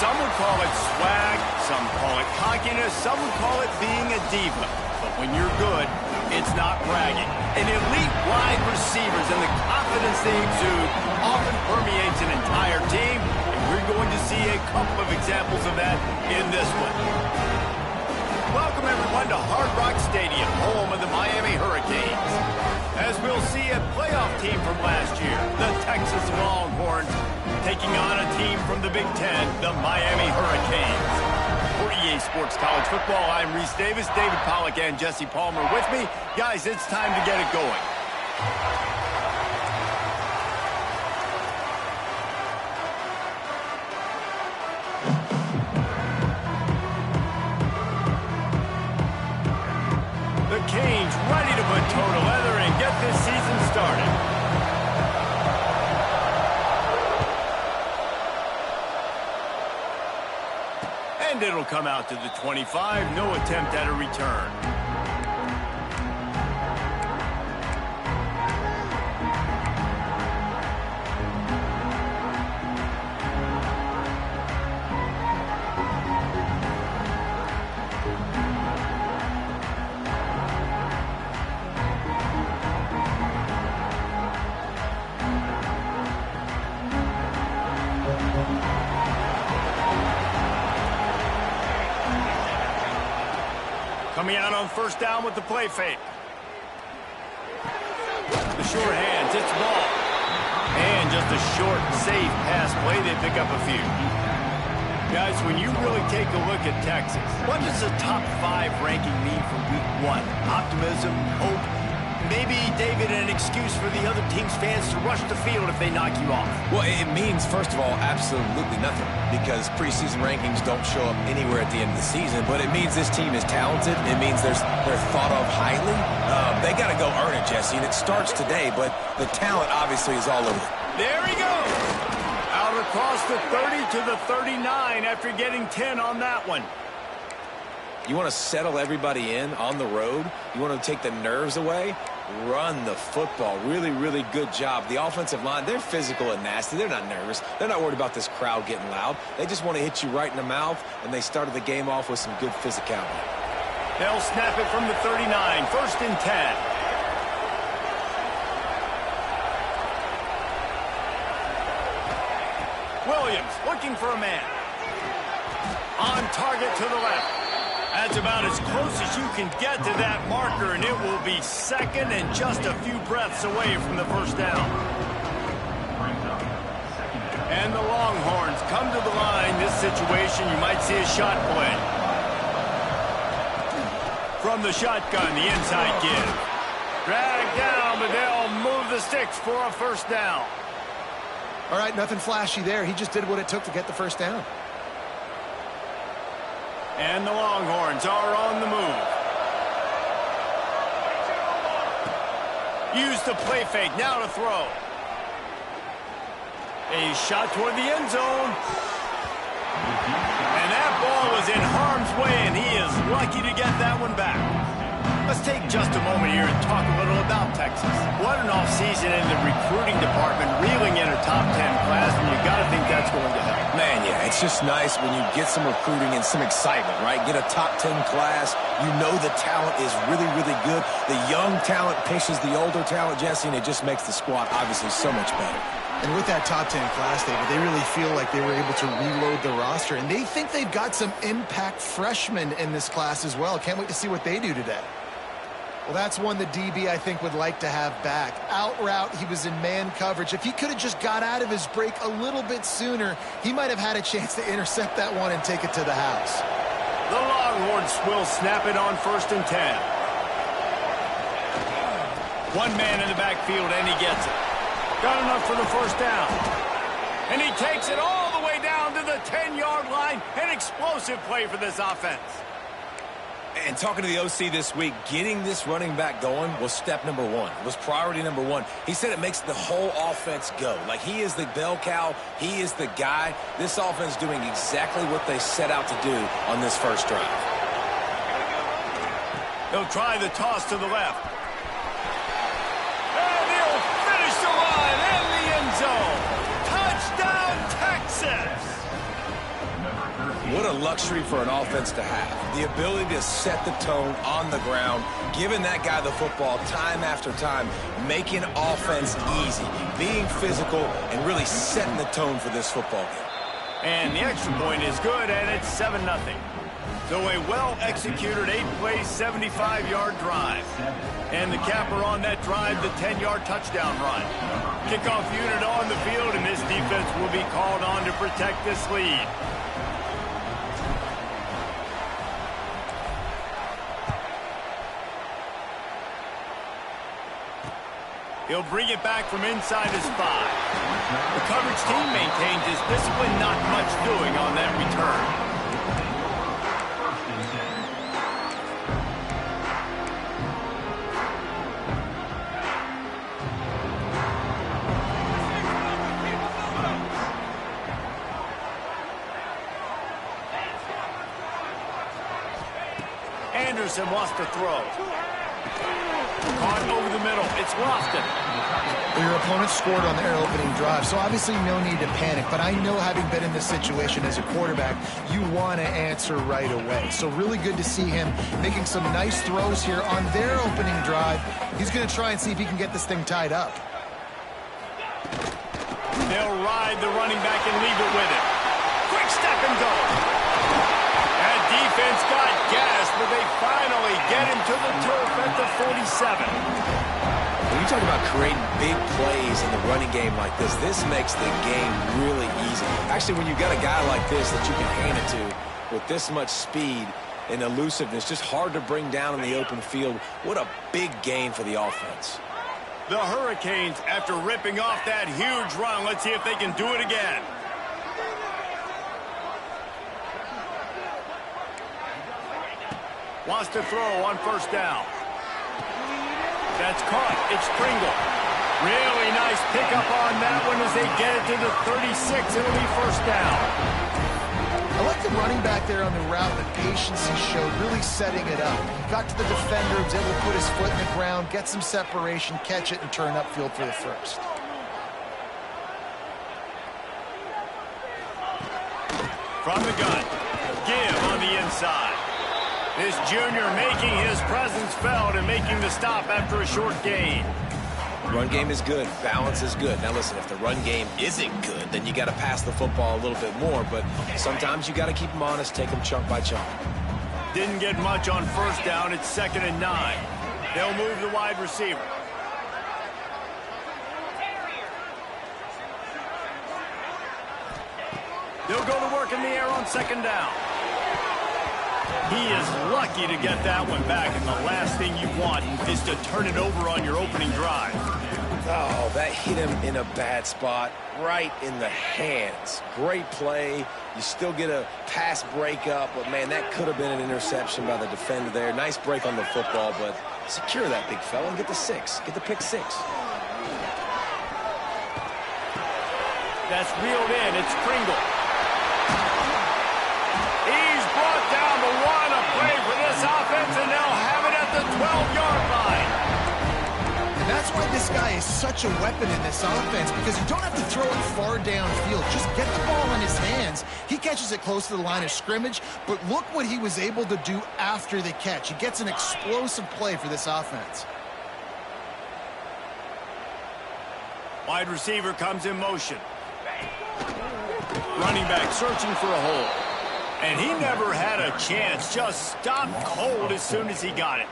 Some would call it swag, some call it cockiness, some would call it being a diva. But when you're good, it's not bragging. An elite wide receivers and the confidence they exude often permeates an entire team, and we're going to see a couple of examples of that in this one. Welcome, everyone, to Hard Rock Stadium, home of the Miami Hurricanes. As we'll see a playoff team from last year, the Texas Longhorns, taking on a team from the Big Ten, the Miami Hurricanes. For EA Sports College Football, I'm Reese Davis, David Pollack, and Jesse Palmer with me. Guys, it's time to get it going. The Canes ready to put toe to leather and get this season started. And it'll come out to the 25. No attempt at a return. Coming out on first down with the play fake. The short hands, it's ball. And just a short, safe pass play, they pick up a few. Guys, when you really take a look at Texas, what does the top 5 ranking mean for week 1? Optimism, hope, maybe, David, an excuse for the other team's fans to rush the field if they knock you off. Well, it means, first of all, absolutely nothing, because preseason rankings don't show up anywhere at the end of the season, but it means this team is talented. It means they're thought of highly. They got to go earn it, Jesse, and it starts today, but the talent obviously is all over. There he goes. Out across the 30 to the 39 after getting 10 on that one. You want to settle everybody in on the road? You want to take the nerves away? Run the football. Really, really good job. The offensive line, they're physical and nasty. They're not nervous. They're not worried about this crowd getting loud. They just want to hit you right in the mouth, and they started the game off with some good physicality. They'll snap it from the 39. First and 10. Williams looking for a man. On target to the left. That's about as close as you can get to that marker, and it will be second and just a few breaths away from the first down. And the Longhorns come to the line. This situation, you might see a shot play. From the shotgun, the inside give. Dragged down, but they'll move the sticks for a first down. All right, nothing flashy there. He just did what it took to get the first down. And the Longhorns are on the move. Use the play fake, now to throw. A shot toward the end zone. And that ball was in harm's way, and he is lucky to get that one back. Let's take just a moment here and talk a little about Texas. What an offseason in the recruiting department, reeling in a top 10 class, and you got to think that's going to help. Man, yeah, it's just nice when you get some recruiting and some excitement, right? Get a top 10 class. You know the talent is really, really good. The young talent pushes the older talent, Jesse, and it just makes the squad obviously so much better. And with that top 10 class, David, they really feel like they were able to reload the roster, and they think they've got some impact freshmen in this class as well. Can't wait to see what they do today. Well, that's one the DB, I think, would like to have back. Out route, he was in man coverage. If he could have just got out of his break a little bit sooner, he might have had a chance to intercept that one and take it to the house. The Longhorns will snap it on first and 10. One man in the backfield, and he gets it. Got enough for the first down. And he takes it all the way down to the 10-yard line. An explosive play for this offense. And talking to the OC this week, getting this running back going was step number 1. It was priority number 1. He said it makes the whole offense go. Like, he is the bell cow. He is the guy. This offense doing exactly what they set out to do on this first drive. They'll try the toss to the left. And he'll finish the run in the end zone. Touchdown, Texas! What a luxury for an offense to have. The ability to set the tone on the ground, giving that guy the football time after time, making offense easy, being physical, and really setting the tone for this football game. And the extra point is good, and it's 7-0. So a well-executed 8-play, 75-yard drive. And the capper on that drive, the 10-yard touchdown run. Kickoff unit on the field, and this defense will be called on to protect this lead. He'll bring it back from inside his 5. The coverage team maintains his discipline, not much doing on that return. Anderson wants to throw. Caught over the middle. It's Lofton. Your opponent scored on their opening drive, so obviously no need to panic. But I know, having been in this situation as a quarterback, you want to answer right away. So really good to see him making some nice throws here on their opening drive. He's going to try and see if he can get this thing tied up. They'll ride the running back and leave it with him. Quick step and go. That defense got gas, but they finally get him to the turf at the 47. When you talk about creating big plays in the running game like this makes the game really easy. Actually, when you got a guy like this that you can hand it to with this much speed and elusiveness, just hard to bring down in the open field, what a big gain for the offense. The Hurricanes, after ripping off that huge run, let's see if they can do it again. Wants to throw on first down. That's caught. It's Pringle. Really nice pickup on that one as they get it to the 36. It'll be first down. I like the running back there on the route, the patience he showed, really setting it up. He got to the defender, was able to put his foot in the ground, get some separation, catch it, and turn upfield for the first. From the gun. Give on the inside. This junior making his presence felt and making the stop after a short gain. Run game is good. Balance is good. Now listen, if the run game isn't good, then you got to pass the football a little bit more. But sometimes you got to keep them honest, take them chunk by chunk. Didn't get much on first down. It's 2nd and 9. They'll move the wide receiver. They'll go to work in the air on 2nd down. He is lucky to get that one back, and the last thing you want is to turn it over on your opening drive. Oh, that hit him in a bad spot, right in the hands. Great play. You still get a pass breakup, but, man, that could have been an interception by the defender there. Nice break on the football, but secure that big fella and get the 6. Get the pick 6. That's reeled in. It's Pringle. He's brought down the one, a play for this offense, and they'll have it at the 12-yard line. And that's why this guy is such a weapon in this offense, because you don't have to throw it far downfield. Just get the ball in his hands. He catches it close to the line of scrimmage, but look what he was able to do after the catch. He gets an explosive play for this offense. Wide receiver comes in motion. Running back searching for a hole. And he never had a chance, just stopped cold as soon as he got it.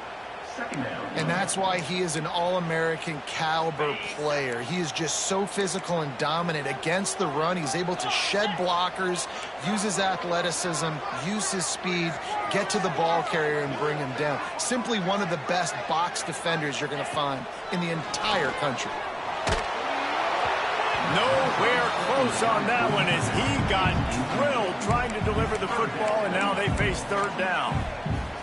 And that's why he is an All-American caliber player. He is just so physical and dominant against the run. He's able to shed blockers, use his athleticism, use his speed, get to the ball carrier and bring him down. Simply one of the best box defenders you're going to find in the entire country. Nowhere close on that one as he got drilled trying to deliver the football, and now they face 3rd down.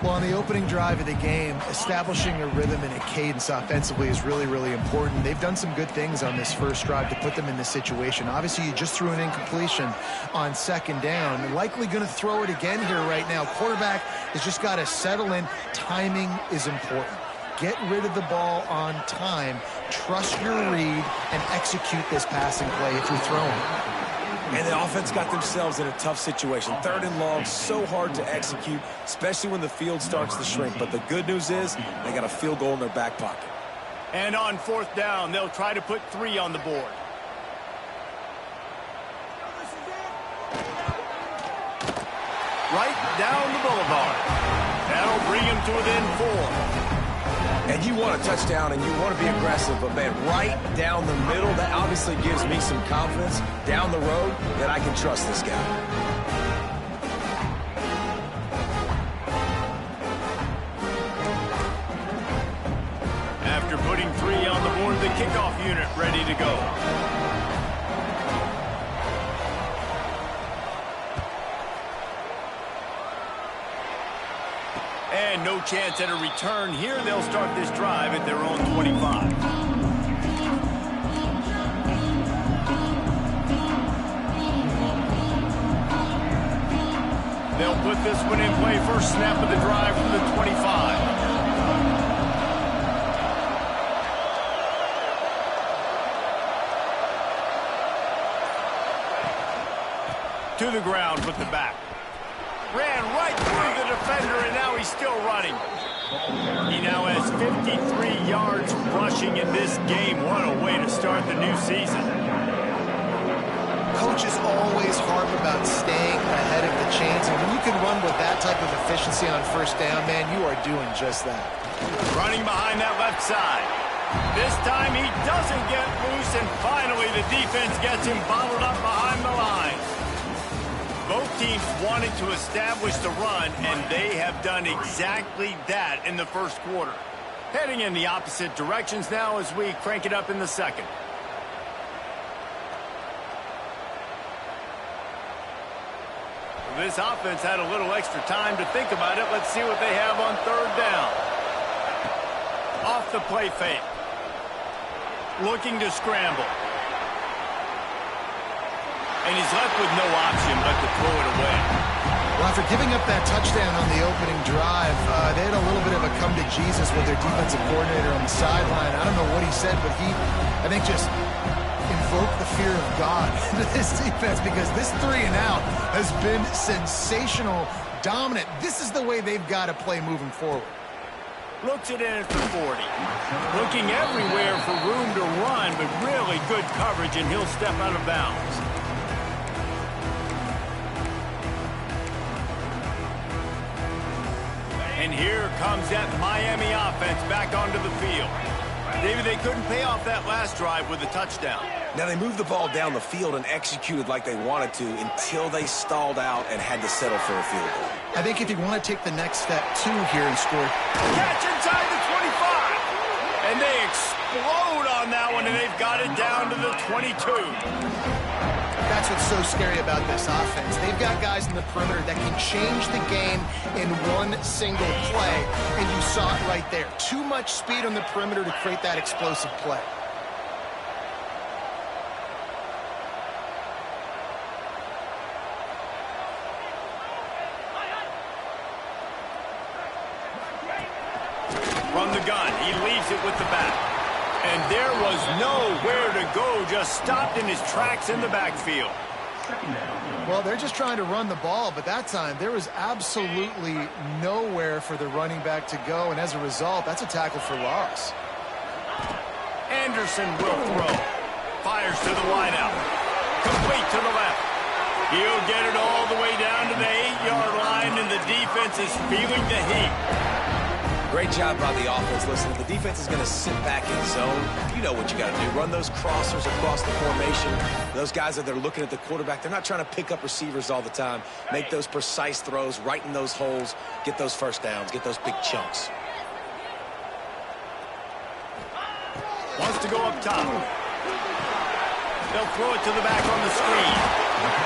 Well, on the opening drive of the game, establishing a rhythm and a cadence offensively is really, really important. They've done some good things on this first drive to put them in this situation. Obviously, you just threw an incompletion on 2nd down. Likely going to throw it again here right now. Quarterback has just got to settle in. Timing is important. Get rid of the ball on time, trust your read, and execute this passing play if you're throwing. And the offense got themselves in a tough situation. 3rd and long, so hard to execute, especially when the field starts to shrink. But the good news is they got a field goal in their back pocket. And on 4th down, they'll try to put 3 on the board. Right down the boulevard. That'll bring him to within 4. And you want a touchdown and you want to be aggressive, but man, right down the middle, that obviously gives me some confidence down the road that I can trust this guy. After putting 3 on the board, the kickoff unit ready to go. And no chance at a return here. They'll start this drive at their own 25. They'll put this one in play. First snap of the drive from the 25. To the ground with the back. Ran right through the defender, and now he's still running. He now has 53 yards rushing in this game. What a way to start the new season. Coaches always harp about staying ahead of the chains, and when you can run with that type of efficiency on 1st down, man, you are doing just that. Running behind that left side. This time he doesn't get loose, and finally the defense gets him bottled up behind the line. Both teams wanted to establish the run, and they have done exactly that in the 1st quarter. Heading in the opposite directions now as we crank it up in the 2nd. This offense had a little extra time to think about it. Let's see what they have on 3rd down. Off the play fake. Looking to scramble. And he's left with no option but to throw it away. Well, after giving up that touchdown on the opening drive, they had a little bit of a come to Jesus with their defensive coordinator on the sideline. I don't know what he said, but he, I think, just invoked the fear of God into this defense, because this 3 and out has been sensational, dominant. This is the way they've got to play moving forward. Looks it in for 40. Looking everywhere for room to run, but really good coverage, and he'll step out of bounds. And here comes that Miami offense back onto the field. David, they couldn't pay off that last drive with a touchdown. Now, they moved the ball down the field and executed like they wanted to until they stalled out and had to settle for a field goal. I think if you want to take the next step, too, here and score. Catch inside the 25. And they explode on that one, and they've got it down to the 22. That's what's so scary about this offense. They've got guys in the perimeter that can change the game in one single play, and you saw it right there. Too much speed on the perimeter to create that explosive play. From the gun, he leaves it with the back. And there was nowhere to go, just stopped in his tracks in the backfield. Well, they're just trying to run the ball, but that time there was absolutely nowhere for the running back to go, and as a result, that's a tackle for loss. Anderson will throw. Fires to the wideout. Complete to the left. He'll get it all the way down to the 8-yard line, and the defense is feeling the heat. Great job by the offense. Listen, the defense is going to sit back in zone. You know what you got to do. Run those crossers across the formation. Those guys that they're looking at the quarterback, they're not trying to pick up receivers all the time. Make those precise throws right in those holes. Get those first downs. Get those big chunks. Wants to go up top. They'll throw it to the back on the screen.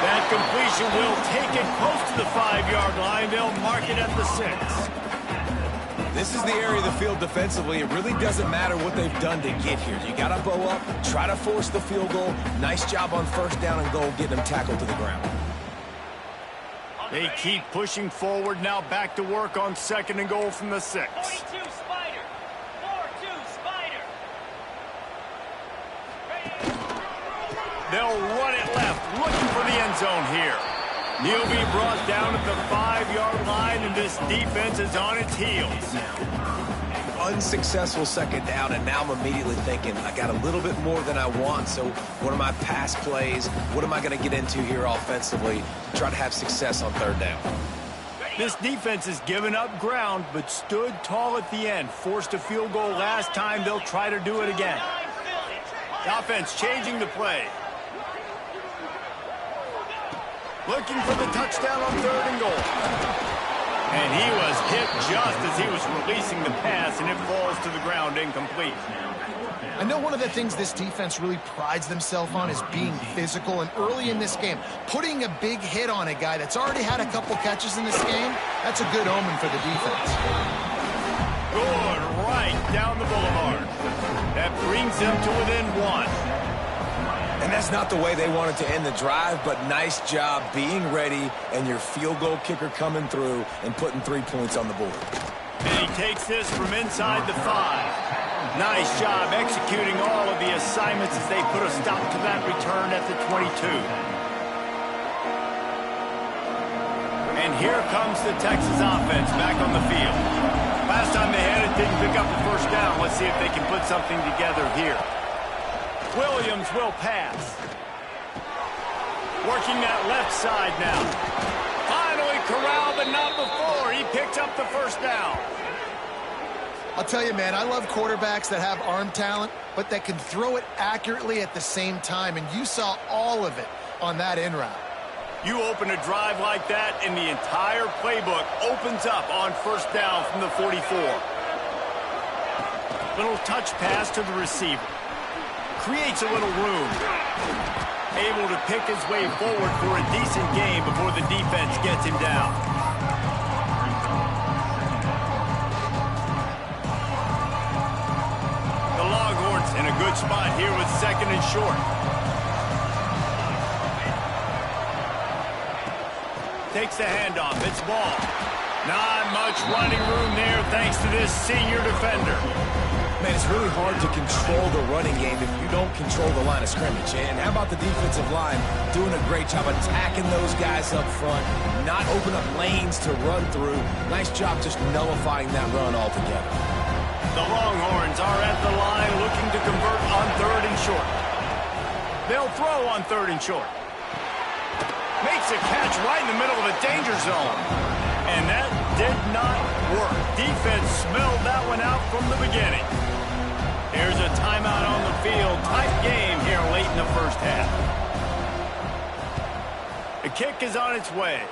That completion will take it close to the 5-yard line. They'll mark it at the 6. This is the area of the field defensively. It really doesn't matter what they've done to get here. You got to bow up, try to force the field goal. Nice job on first down and goal, getting them tackled to the ground. They keep pushing forward, now back to work on 2nd and goal from the 6. 42 Spider. 4-2 Spider. They'll run it left, looking for the end zone here. He'll be brought down at the 5-yard line, and this defense is on its heels. Unsuccessful second down, and now I'm immediately thinking, I got a little bit more than I want, so what are my pass plays? What am I going to get into here offensively to try to have success on third down? This defense has given up ground, but stood tall at the end. Forced a field goal last time. They'll try to do it again. The offense changing the play. Looking for the touchdown on 3rd and goal. And he was hit just as he was releasing the pass, and it falls to the ground incomplete. I know one of the things this defense really prides themselves on is being physical, and early in this game, putting a big hit on a guy that's already had a couple catches in this game, that's a good omen for the defense. Good right down the boulevard. That brings them to within 1. And that's not the way they wanted to end the drive, but nice job being ready and your field goal kicker coming through and putting 3 points on the board. And he takes this from inside the 5. Nice job executing all of the assignments as they put a stop to that return at the 22. And here comes the Texas offense back on the field. Last time they had it, didn't pick up the first down. Let's see if they can put something together here. Williams will pass. Working that left side now. Finally corralled, but not before. He picked up the first down. I'll tell you, man, I love quarterbacks that have arm talent, but that can throw it accurately at the same time, and you saw all of it on that in route. You open a drive like that, and the entire playbook opens up on first down from the 44. Little touch pass to the receiver. Creates a little room. Able to pick his way forward for a decent game before the defense gets him down. The Longhorns in a good spot here with 2nd and short. Takes the handoff. It's ball. Not much running room there thanks to this senior defender. Man, it's really hard to control the running game if you don't control the line of scrimmage. And how about the defensive line doing a great job attacking those guys up front, not open up lanes to run through. Nice job just nullifying that run altogether. The Longhorns are at the line looking to convert on 3rd and short. They'll throw on 3rd and short. Makes a catch right in the middle of a danger zone. And that did not work. Defense smelled that one out from the beginning. Here's a timeout on the field. Tight game here late in the first half. The kick is on its way.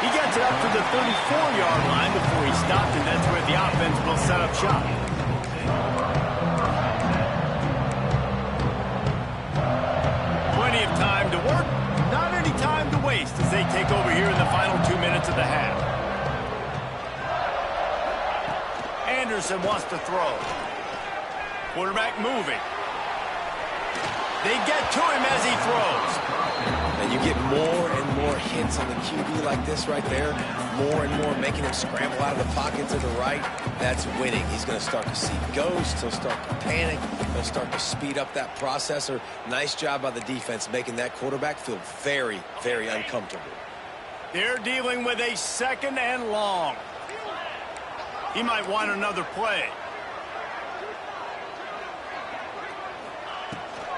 He gets it up to the 34-yard line before he stopped, and that's where the offense will set up shop. Plenty of time to work, not any time to waste as they take over here in the final 2 minutes of the half. Anderson wants to throw. Quarterback moving. They get to him as he throws. And you get more and more hits on the QB like this right there. More and more making him scramble out of the pocket to the right. That's winning. He's going to start to see ghosts. He'll start to panic. He'll start to speed up that processor. Nice job by the defense making that quarterback feel very, very uncomfortable. They're dealing with a 2nd and long. He might want another play.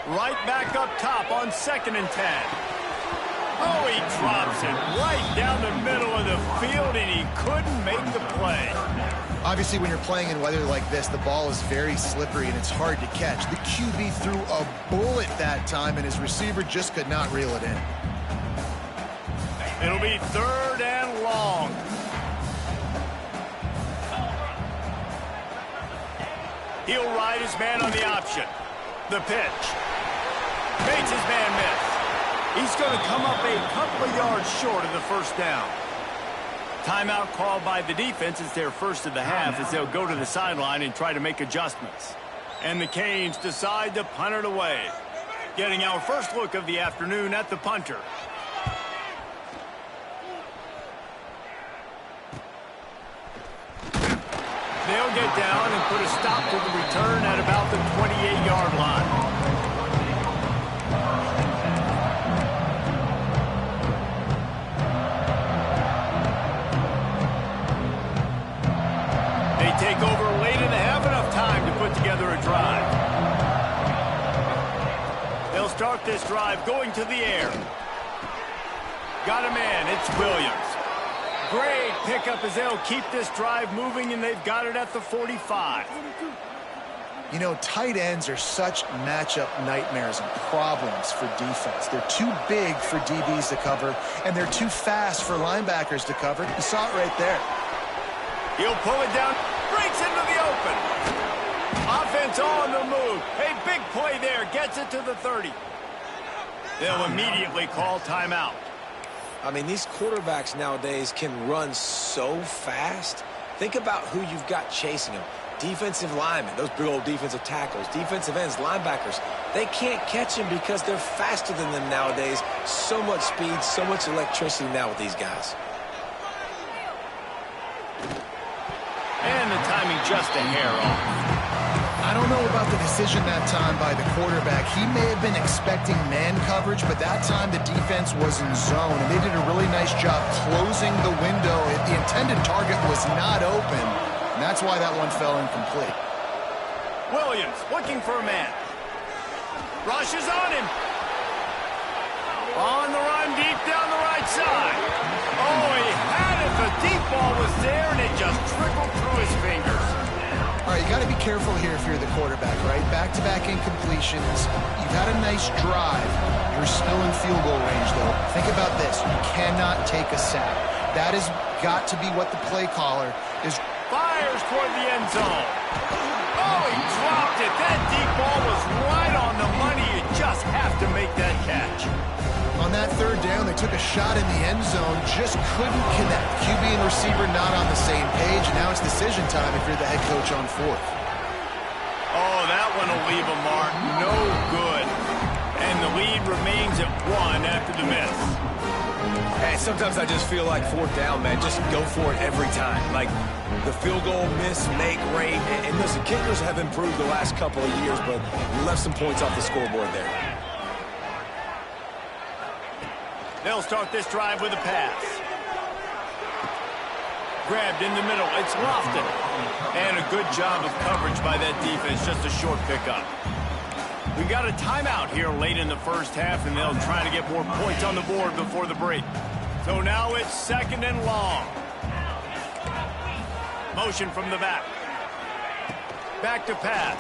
Right back up top on 2nd and 10. Oh, he drops it right down the middle of the field, and he couldn't make the play. Obviously, when you're playing in weather like this, the ball is very slippery, and it's hard to catch. The QB threw a bullet that time, and his receiver just could not reel it in. It'll be 3rd and long. He'll ride his man on the option. The pitch. Makes his man miss. He's going to come up a couple of yards short of the first down. Timeout called by the defense is their first of the half as they'll go to the sideline and try to make adjustments. And the Canes decide to punt it away. Getting our first look of the afternoon at the punter. They'll get down and put a stop to the return at about the 28-yard line. They take over late and have enough time to put together a drive. They'll start this drive going to the air. Got a man, it's Williams. Great pickup as they'll keep this drive moving, and they've got it at the 45. You know, tight ends are such matchup nightmares and problems for defense. They're too big for DBs to cover, and they're too fast for linebackers to cover. You saw it right there. He'll pull it down, breaks into the open. Offense on the move. A big play there, gets it to the 30. They'll immediately call timeout. I mean, these quarterbacks nowadays can run so fast. Think about who you've got chasing them. Defensive linemen, those big old defensive tackles, defensive ends, linebackers. They can't catch them because they're faster than them nowadays. So much speed, so much electricity now with these guys. And the timing just a hair off. I don't know about the decision that time by the quarterback. He may have been expecting man coverage, but that time the defense was in zone, and they did a really nice job closing the window. The intended target was not open, and that's why that one fell incomplete. Williams looking for a man. Rushes on him. On the run, deep down the right side. Oh, he had it. The deep ball was there, and it just trickled through his fingers. All right, you got to be careful here if you're the quarterback, right? Back-to-back incompletions. You've had a nice drive. You're still in field goal range, though. Think about this. You cannot take a sack. That has got to be what the play caller is. Fires toward the end zone. Oh, he dropped it. That deep ball was right on the money. You just have to make that catch. On that third down, they took a shot in the end zone, just couldn't connect. QB and receiver not on the same page, and now it's decision time if you're the head coach on fourth. Oh, that one will leave a mark. No good. And the lead remains at 1 after the miss. Hey, sometimes I just feel like fourth down, man. Just go for it every time. Like the field goal miss, make rate. And listen, kickers have improved the last couple of years, but we left some points off the scoreboard there. They'll start this drive with a pass. Grabbed in the middle. It's Lofton. And a good job of coverage by that defense. Just a short pickup. We got a timeout here late in the first half, and they'll try to get more points on the board before the break. So now it's 2nd and long. Motion from the back. Back to pass.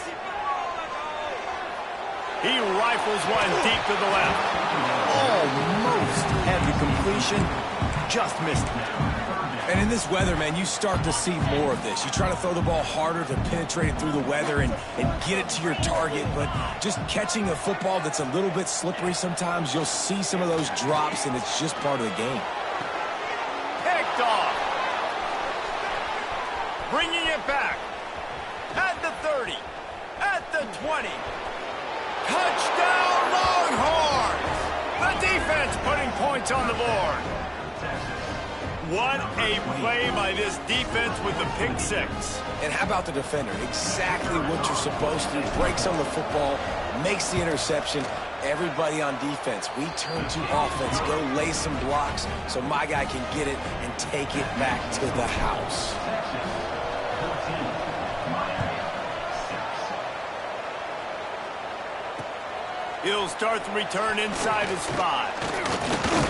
He rifles one deep to the left. Almost had the completion. Just missed it. And in this weather, man, you start to see more of this. You try to throw the ball harder to penetrate it through the weather and get it to your target, but just catching a football that's a little bit slippery sometimes, you'll see some of those drops, and it's just part of the game. Picked off. Bringing it back. At the 30. At the 20. Touchdown, Longhorns! The defense putting points on the board. What a play by this defense with the pick six. And how about the defender? Exactly what you're supposed to do. Breaks on the football, makes the interception. Everybody on defense, we turn to offense. Go lay some blocks so my guy can get it and take it back to the house. He'll start the return inside his 5.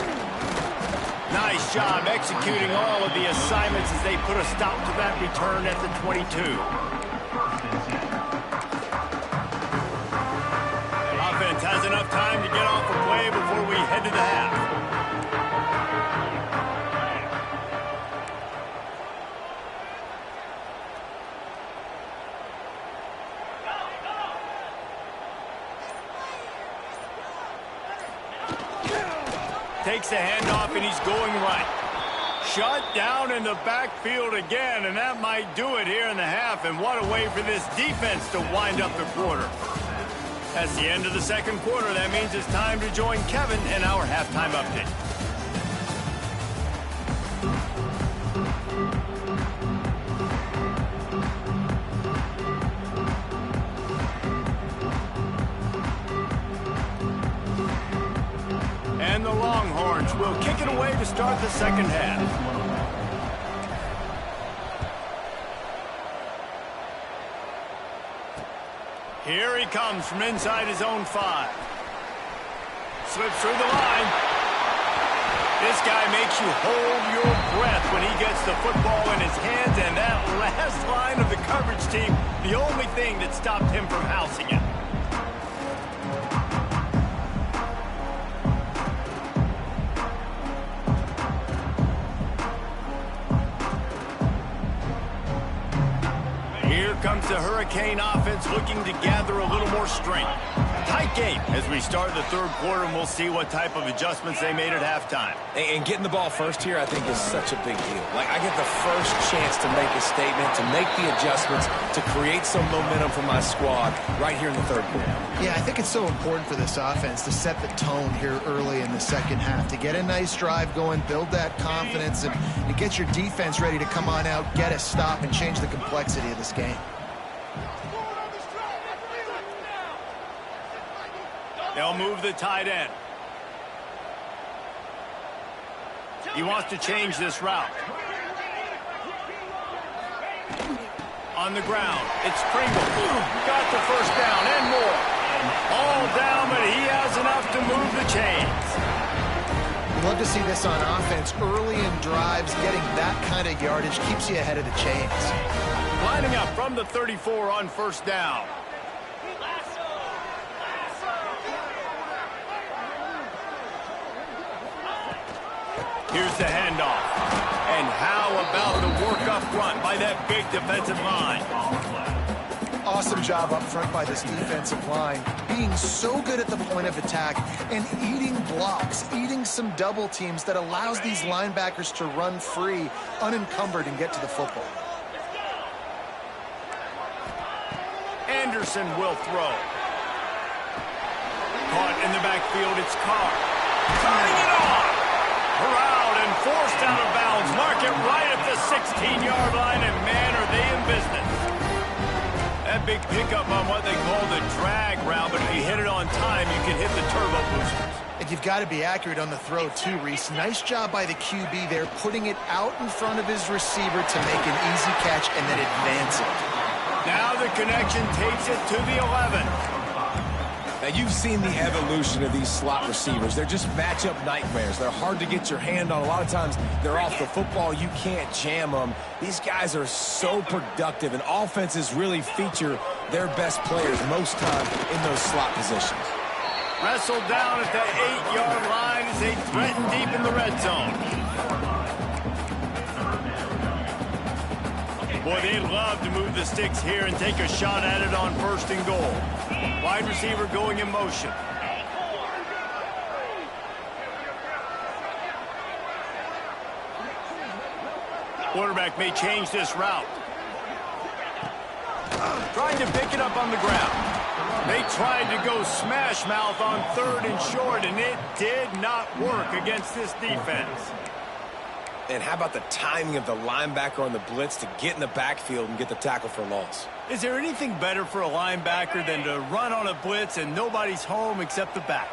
Nice job executing all of the assignments as they put a stop to that return at the 22. Offense has enough time to get off the play before we head to the half. Takes the handoff, and he's going right. Shut down in the backfield again, and that might do it here in the half. And what a way for this defense to wind up the quarter. That's the end of the second quarter. That means it's time to join Kevin in our halftime update. will kick it away to start the second half. Here he comes from inside his own 5. Slips through the line. This guy makes you hold your breath when he gets the football in his hands, and that last line of the coverage team, the only thing that stopped him from housing it. Here comes the Hurricane offense looking to gather a little more strength. Tight game as we start the third quarter, and we'll see what type of adjustments they made at halftime. And getting the ball first here, I think, is such a big deal. Like, I get the first chance to make a statement, to make the adjustments, to create some momentum for my squad right here in the third quarter. Yeah, I think it's so important for this offense to set the tone here early in the second half, to get a nice drive going, build that confidence, and get your defense ready to come on out, get a stop, and change the complexity of this game. They'll move the tight end. He wants to change this route. On the ground, it's Pringle. Got the first down and more. All down, but he has enough to move the chains. We'd love to see this on offense. Early in drives, getting that kind of yardage keeps you ahead of the chains. Lining up from the 34 on first down. Here's the handoff. And how about the work up front by that big defensive line? Awesome job up front by this defensive line, being so good at the point of attack and eating blocks, eating some double teams that allows these linebackers to run free, unencumbered, and get to the football. Anderson will throw. Caught in the backfield, it's Carr. Turning it on! Corralled and forced out of bounds. Mark it right at the 16-yard line, and man, are they in business. That big pickup on what they call the drag route, but if you hit it on time, you can hit the turbo boosters. And you've got to be accurate on the throw, too, Reese. Nice job by the QB there, putting it out in front of his receiver to make an easy catch and then advance it. Now the connection takes it to the 11. Now, you've seen the evolution of these slot receivers. They're just matchup nightmares. They're hard to get your hand on. A lot of times, they're off the football. You can't jam them. These guys are so productive, and offenses really feature their best players most time in those slot positions. Wrestled down at the 8-yard line as they threaten deep in the red zone. Boy, they'd love to move the sticks here and take a shot at it on first and goal. Wide receiver going in motion. Quarterback may change this route. Trying to pick it up on the ground. They tried to go smash mouth on third and short, and it did not work against this defense. And how about the timing of the linebacker on the blitz to get in the backfield and get the tackle for loss? Is there anything better for a linebacker than to run on a blitz and nobody's home except the back?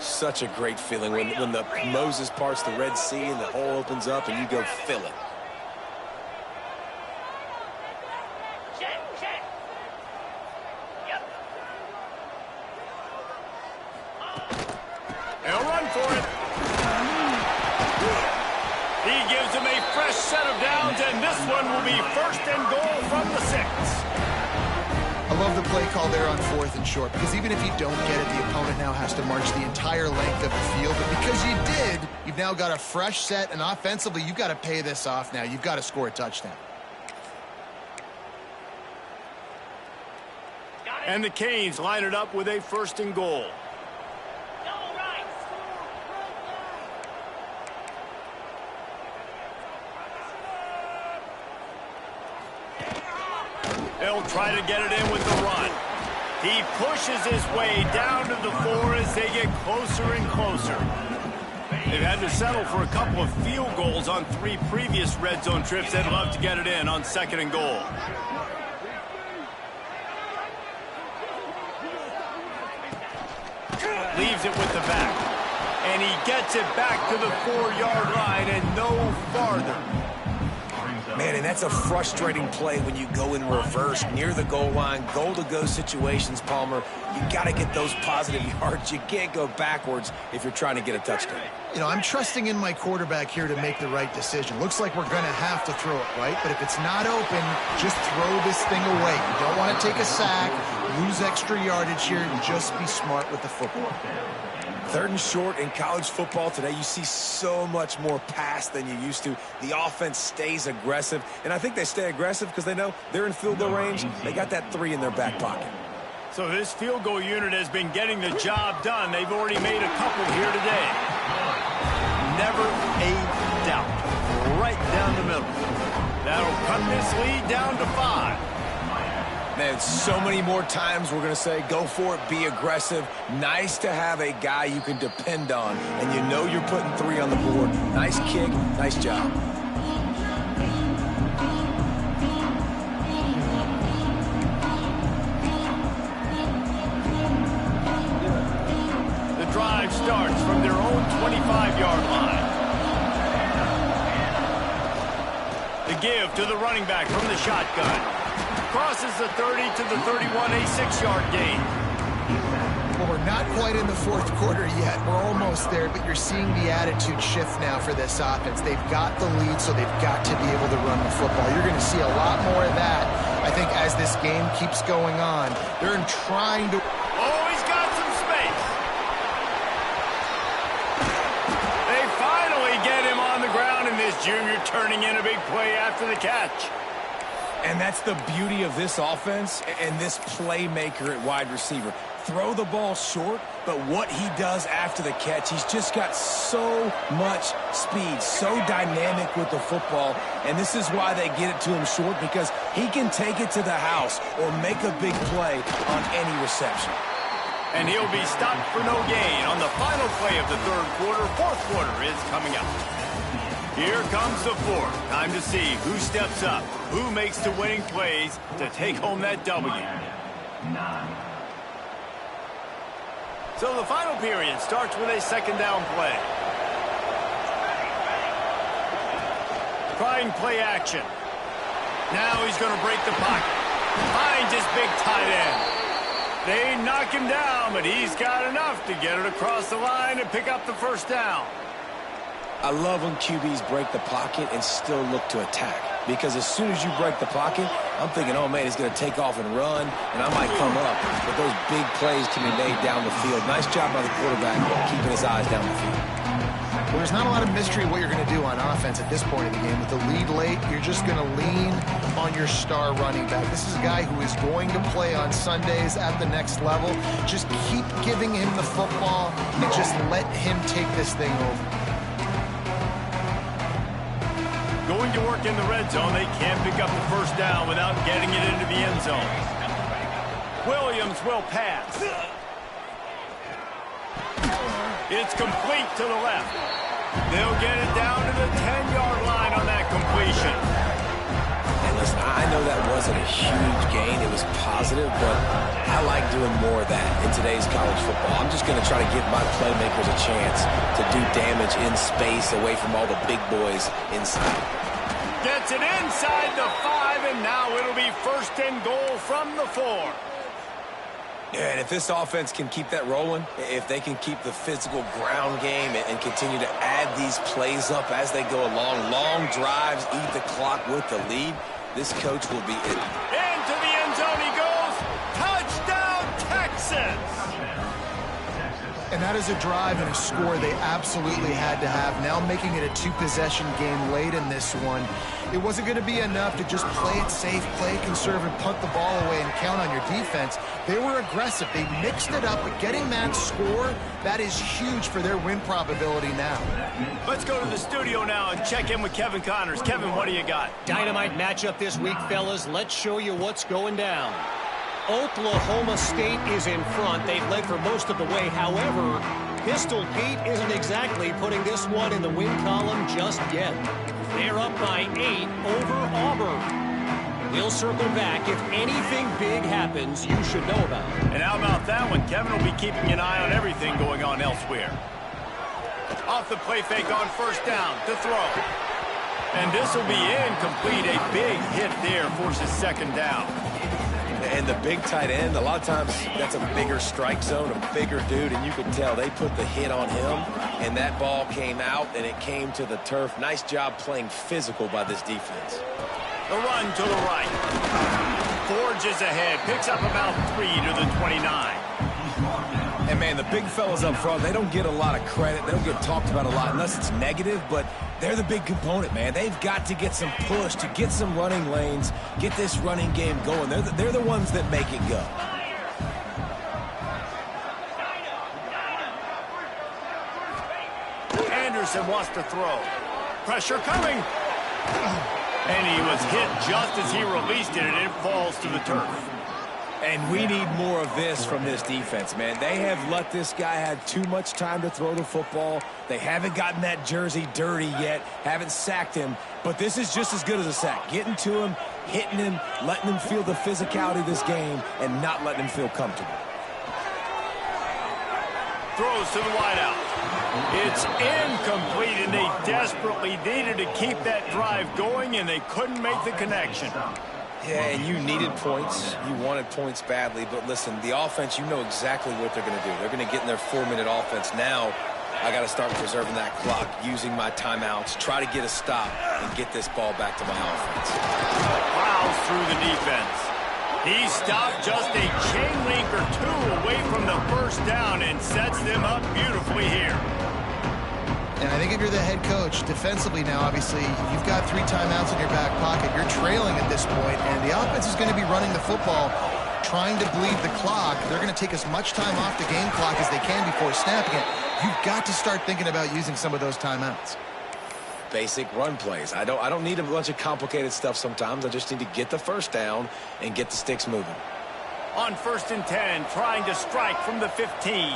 Such a great feeling when the Moses parts the Red Sea and the hole opens up and you go fill it. They'll run for it. He gives him a fresh set of downs, and this one will be first and goal from the 6. I love the play call there on fourth and short, because even if you don't get it, the opponent now has to march the entire length of the field. But because you did, you've now got a fresh set, and offensively, you've got to pay this off now. You've got to score a touchdown. And the Canes line it up with a first and goal. They'll try to get it in with the run. He pushes his way down to the 4 as they get closer and closer. They've had to settle for a couple of field goals on 3 previous red zone trips. They'd love to get it in on second and goal. Leaves it with the back. And he gets it back to the 4-yard line and no farther. Man, and that's a frustrating play when you go in reverse near the goal line, goal-to-go situations, Palmer. You got to get those positive yards. You can't go backwards if you're trying to get a touchdown. You know, I'm trusting in my quarterback here to make the right decision. Looks like we're going to have to throw it, right? But if it's not open, just throw this thing away. You don't want to take a sack, lose extra yardage here, and just be smart with the football. 3rd and short in college football today. You see so much more pass than you used to. The offense stays aggressive, and I think they stay aggressive because they know they're in field goal range. They got that 3 in their back pocket. So this field goal unit has been getting the job done. They've already made a couple here today. Never a doubt. Right down the middle. That'll cut this lead down to 5. Man, so many more times we're going to say, go for it, be aggressive. Nice to have a guy you can depend on, and you know you're putting 3 on the board. Nice kick, nice job. The drive starts from their own 25-yard line. The give to the running back from the shotgun. Crosses the 30 to the 31, a 6-yard gain. Well, we're not quite in the 4th quarter yet. We're almost there, but you're seeing the attitude shift now for this offense. They've got the lead, so they've got to be able to run the football. You're going to see a lot more of that, I think, as this game keeps going on. They're trying to... Oh, he's got some space. They finally get him on the ground, and this junior turning in a big play after the catch. And that's the beauty of this offense and this playmaker at wide receiver. Throw the ball short, but what he does after the catch, he's just got so much speed, so dynamic with the football, and this is why they get it to him short, because he can take it to the house or make a big play on any reception. And he'll be stopped for no gain on the final play of the 3rd quarter. 4th quarter is coming up. Here comes the 4th. Time to see who steps up, who makes the winning plays to take home that W. So the final period starts with a 2nd down play. Trying play action. Now he's going to break the pocket. Finds his big tight end. They knock him down, but he's got enough to get it across the line and pick up the 1st down. I love when QBs break the pocket and still look to attack. Because as soon as you break the pocket, I'm thinking, oh, man, he's going to take off and run, and I might come up. But those big plays can be made down the field. Nice job by the quarterback keeping his eyes down the field. Well, there's not a lot of mystery what you're going to do on offense at this point in the game. With the lead late, you're just going to lean on your star running back. This is a guy who is going to play on Sundays at the next level. Just keep giving him the football and just let him take this thing over. Going to work in the red zone, they can't pick up the 1st down without getting it into the end zone. Williams will pass. It's complete to the left. They'll get it down to the 10-yard line on that completion. And listen, I know that wasn't a huge gain. It was positive, but I like doing more of that in today's college football. I'm just going to try to give my playmakers a chance to do damage in space away from all the big boys inside. Gets it inside the 5, and now it'll be 1st and goal from the 4. Yeah, and if this offense can keep that rolling, if they can keep the physical ground game and continue to add these plays up as they go along, long drives, eat the clock with the lead, this coach will be in. Into the end zone he goes. Touchdown, Texas! And that is a drive and a score they absolutely had to have. Now making it a 2-possession game late in this one. It wasn't going to be enough to just play it safe, play it conservative, punt the ball away, and count on your defense. They were aggressive. They mixed it up, but getting that score, that is huge for their win probability now. Let's go to the studio now and check in with Kevin Connors. Kevin, what do you got? Dynamite matchup this week, fellas. Let's show you what's going down. Oklahoma State is in front. They've led for most of the way. However, Pistol Pete isn't exactly putting this one in the win column just yet. They're up by 8 over Auburn. We'll circle back. If anything big happens, you should know about it. And how about that one? Kevin will be keeping an eye on everything going on elsewhere. Off the play fake on first down to throw. And this will be incomplete. A big hit there forces second down. And the big tight end, a lot of times that's a bigger strike zone, a bigger dude, and you can tell they put the hit on him, and that ball came out, and it came to the turf. Nice job playing physical by this defense. The run to the right. Forges ahead, picks up about 3 to the 29. And, man, the big fellas up front, they don't get a lot of credit. They don't get talked about a lot unless it's negative, but they're the big component, man. They've got to get some push, to get some running lanes, get this running game going. They're the ones that make it go. Anderson wants to throw. Pressure coming. And he was hit just as he released it, and it falls to the turf. And we need more of this from this defense, man. They have let this guy have too much time to throw the football. They haven't gotten that jersey dirty yet, haven't sacked him. But this is just as good as a sack. Getting to him, hitting him, letting him feel the physicality of this game, and not letting him feel comfortable. Throws to the wideout. It's incomplete, and they desperately needed to keep that drive going, and they couldn't make the connection. Yeah, and you needed points. You wanted points badly. But listen, the offense, you know exactly what they're going to do. They're going to get in their 4-minute offense. Now, I got to start preserving that clock, using my timeouts, try to get a stop, and get this ball back to my offense. Plows through the defense. He stopped just a chain link or two away from the first down and sets them up beautifully here. And I think if you're the head coach, defensively now, obviously, you've got 3 timeouts in your back pocket. You're trailing at this point, and the offense is going to be running the football, trying to bleed the clock. They're going to take as much time off the game clock as they can before snapping it. You've got to start thinking about using some of those timeouts. Basic run plays. I don't need a bunch of complicated stuff sometimes. I just need to get the first down and get the sticks moving. On 1st and 10, trying to strike from the 15.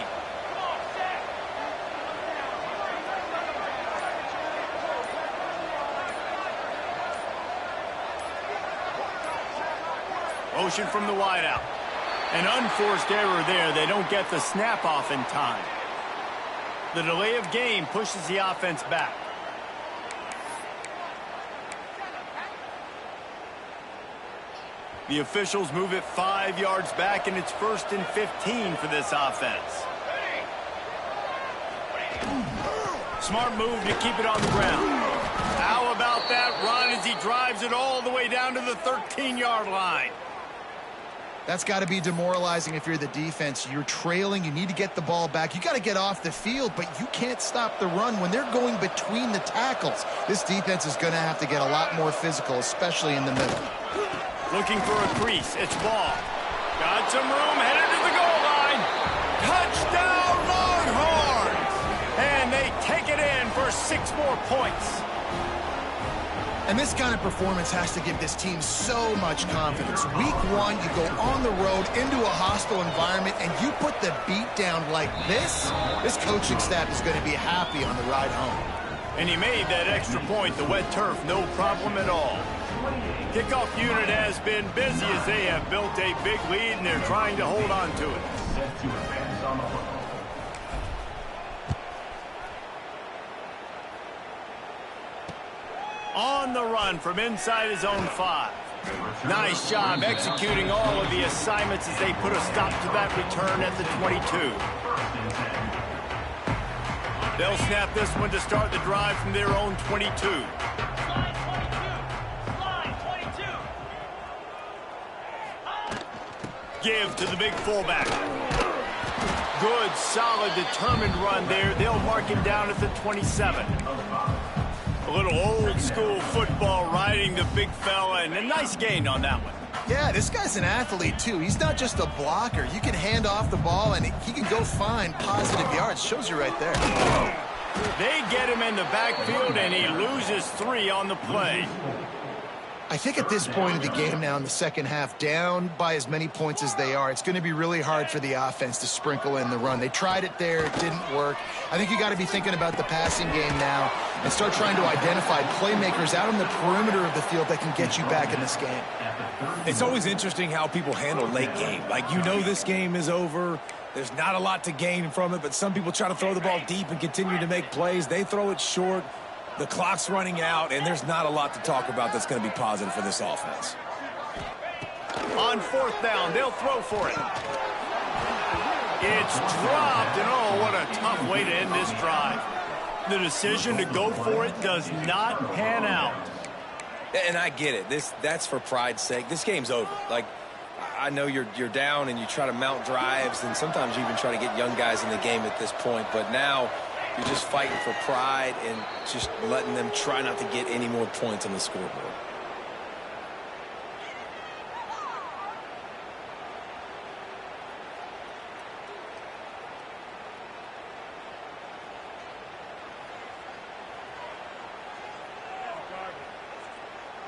Motion from the wideout. An unforced error there. They don't get the snap off in time. The delay of game pushes the offense back. The officials move it 5 yards back, and it's 1st and 15 for this offense. Smart move to keep it on the ground. How about that run as he drives it all the way down to the 13-yard line? That's got to be demoralizing if you're the defense. You're trailing. You need to get the ball back. You got to get off the field, but you can't stop the run when they're going between the tackles. This defense is going to have to get a lot more physical, especially in the middle. Looking for a crease. It's ball. Got some room. Headed to the goal line. Touchdown, Longhorns! And they take it in for 6 more points. And this kind of performance has to give this team so much confidence. Week 1, you go on the road into a hostile environment, and you put the beat down like this. This coaching staff is going to be happy on the ride home. And he made that extra point, the wet turf, no problem at all. Kickoff unit has been busy as they have built a big lead, and they're trying to hold on to it. On the run from inside his own 5. Nice job executing all of the assignments as they put a stop to that return at the 22. They'll snap this one to start the drive from their own 22. Give to the big fullback. Good, solid, determined run there. They'll mark him down at the 27. A little old-school football riding the big fella, and a nice gain on that one. Yeah, this guy's an athlete, too. He's not just a blocker. You can hand off the ball, and he can go find positive yards. Shows you right there. They get him in the backfield, and he loses 3 on the play. I think at this point of the game now in the second half, down by as many points as they are, it's going to be really hard for the offense to sprinkle in the run. They tried it there. It didn't work. I think you got to be thinking about the passing game now and start trying to identify playmakers out on the perimeter of the field that can get you back in this game. It's always interesting how people handle late game. Like, you know this game is over. There's not a lot to gain from it, but some people try to throw the ball deep and continue to make plays. They throw it short. The clock's running out, and there's not a lot to talk about that's going to be positive for this offense. On fourth down, they'll throw for it. It's dropped, and oh, what a tough way to end this drive. The decision to go for it does not pan out. And I get it. That's for pride's sake. This game's over. Like, I know you're down and you try to mount drives, and sometimes you even try to get young guys in the game at this point. But now you're just fighting for pride and just letting them try not to get any more points on the scoreboard.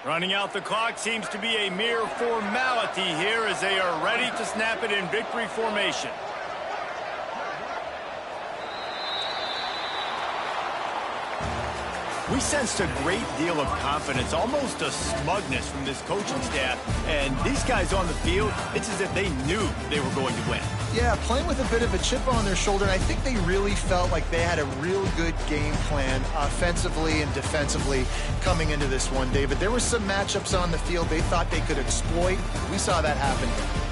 Running out the clock seems to be a mere formality here as they are ready to snap it in victory formation. We sensed a great deal of confidence, almost a smugness from this coaching staff. And these guys on the field, it's as if they knew they were going to win. Yeah, playing with a bit of a chip on their shoulder, and I think they really felt like they had a real good game plan offensively and defensively coming into this one, David. There were some matchups on the field they thought they could exploit. We saw that happen.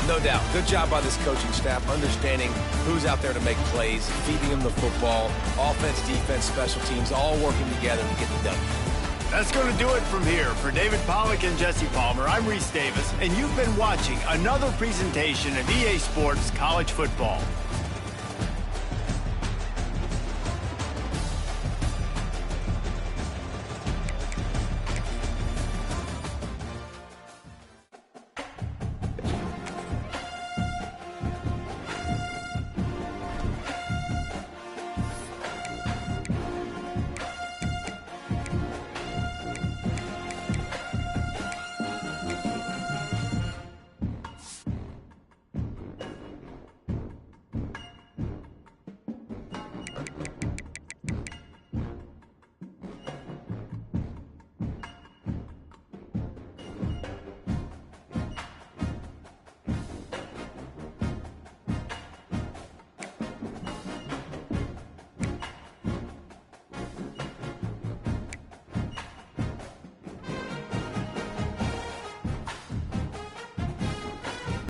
No doubt. Good job by this coaching staff, understanding who's out there to make plays, feeding them the football, offense, defense, special teams, all working together to get the W. That's going to do it from here. For David Pollack and Jesse Palmer, I'm Reese Davis, and you've been watching another presentation of EA Sports College Football.